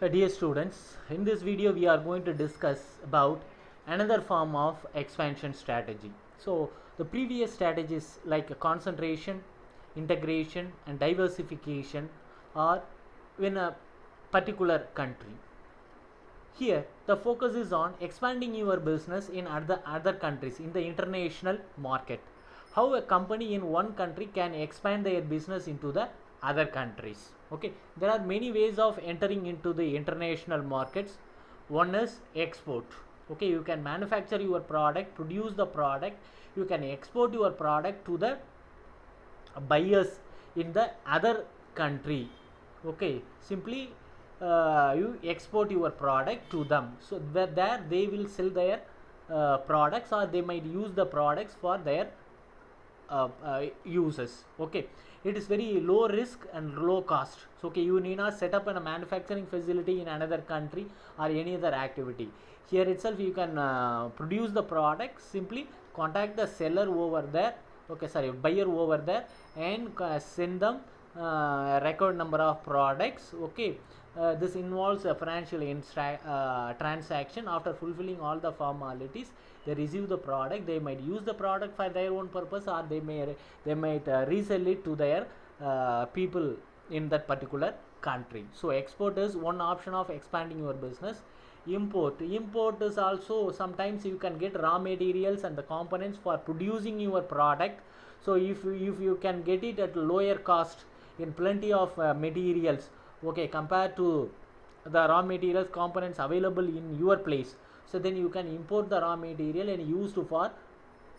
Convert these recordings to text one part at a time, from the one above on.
Dear students, in this video we are going to discuss about another form of expansion strategy. So the previous strategies like concentration, integration and diversification are in a particular country. Here the focus is on expanding your business in other countries in the international market. How a company in one country can expand their business into the other countries. Okay, there are many ways of entering into the international markets. One is export. Okay, you can manufacture your product, produce the product, you can export your product to the buyers in the other country. Okay, simply you export your product to them, so that there they will sell their products, or they might use the products for their uses. Okay, it is very low risk and low cost. So okay, you need not set up a manufacturing facility in another country or any other activity. Here itself you can produce the product, simply contact the seller over there, buyer over there, and send them record number of products. Okay, this involves a financial transaction. After fulfilling all the formalities, they receive the product. They might use the product for their own purpose, or they might resell it to their people in that particular country. So export is one option of expanding your business. Import is also, sometimes you can get raw materials and the components for producing your product. So if you can get it at lower cost in plenty of materials, okay, compared to the raw materials components available in your place, so then you can import the raw material and use to for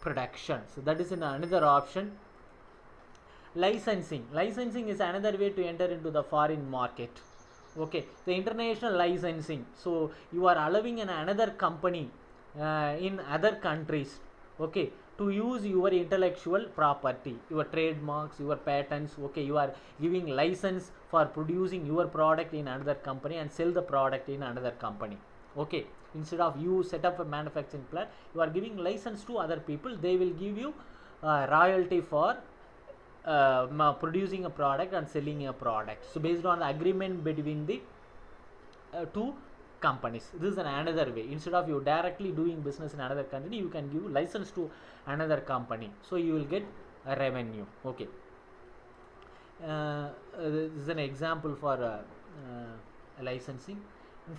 production. So that is another option. Licensing is another way to enter into the foreign market. Okay, the international licensing, so you are allowing another company in other countries, okay, to use your intellectual property, your trademarks, your patents. Okay, you are giving license for producing your product in another company and sell the product in another company. Okay, instead of you set up a manufacturing plant, you are giving license to other people. They will give you royalty for producing a product and selling a product. So based on the agreement between the two companies, this is another way. Instead of you directly doing business in another country, you can give license to another company, so you will get a revenue. Okay, this is an example for licensing. And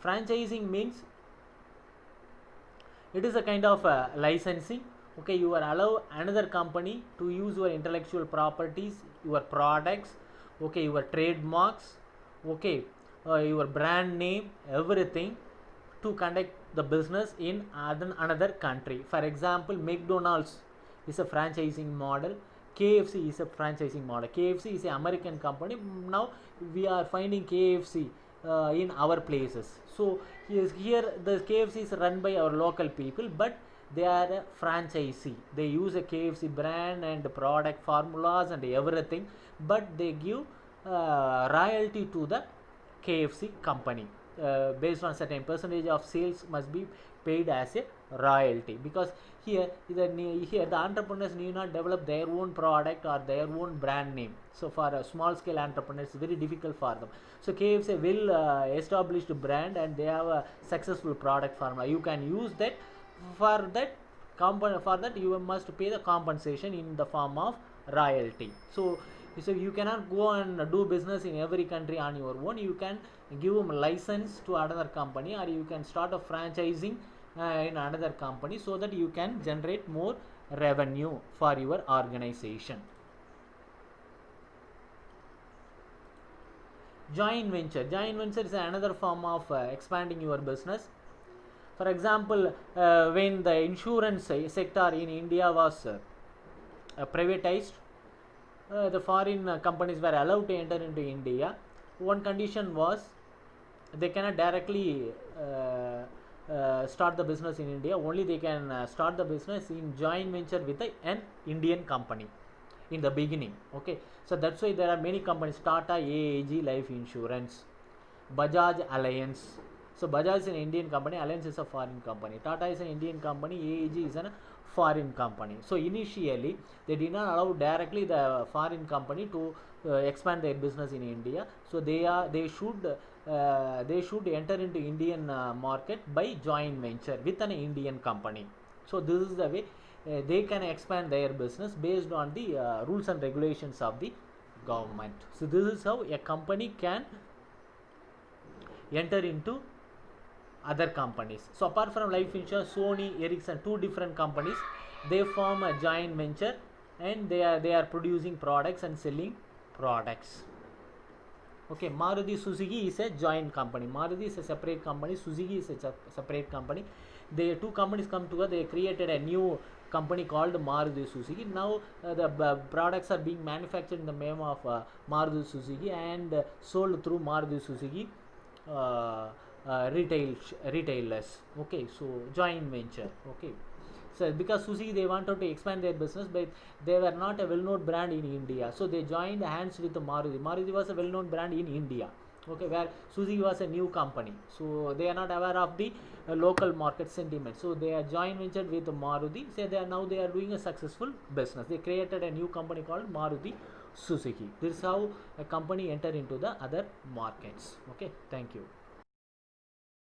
franchising means it is a kind of licensing. Okay, you are allow another company to use your intellectual properties, your products, okay, your trademarks, okay, your brand name, everything, to conduct the business in another country. For example, McDonald's is a franchising model. KFC is a franchising model. KFC is an American company. Now we are finding KFC in our places. So here the KFC is run by our local people, but they are a franchisee. They use a KFC brand and product formulas and everything, but they give royalty to the KFC company. Based on certain percentage of sales must be paid as a royalty, because here the entrepreneurs need not develop their own product or their own brand name. So for a small scale entrepreneurs, it's very difficult for them. So KFC a well established brand, and they have a successful product formula. You can use that. For that you must pay the compensation in the form of royalty. So you cannot go and do business in every country on your own. You can give them license to another company, or you can start a franchising in another company, so that you can generate more revenue for your organization. Joint venture is another form of expanding your business. For example, when the insurance sector in India was privatized, the foreign companies were allowed to enter into India. One condition was they cannot directly start the business in India. Only they can start the business in joint venture with an Indian company in the beginning. Okay, so that's why there are many companies: Tata AAG Life Insurance, Bajaj Alliance. So Bajaj is an Indian company, Alliance is a foreign company. Tata is an Indian company, AAG is a foreign company. So initially they did not allow directly the foreign company to expand their business in India. So they should enter into Indian market by joint venture with an Indian company. So this is the way they can expand their business based on the rules and regulations of the government. So this is how a company can enter into other companies. So apart from life insurance, Sony, Ericsson, two different companies, they form a joint venture, and they are producing products and selling products. Okay, Maruti Suzuki is a joint company. Maruti is a separate company, Suzuki is a separate company. The two companies come together, they created a new company called Maruti Suzuki. Now the products are being manufactured in the name of Maruti Suzuki and sold through Maruti Suzuki retailers. Okay, so joint venture. Okay, so because Suzuki, they wanted to expand their business, but they were not a well-known brand in India, so they joined hands with Maruti. Maruti was a well-known brand in India, okay, where Suzuki was a new company, so they are not aware of the local market sentiment, so they are joint ventured with Maruti. So they are doing a successful business. They created a new company called Maruti Suzuki. This is how a company enter into the other markets. Okay, thank you.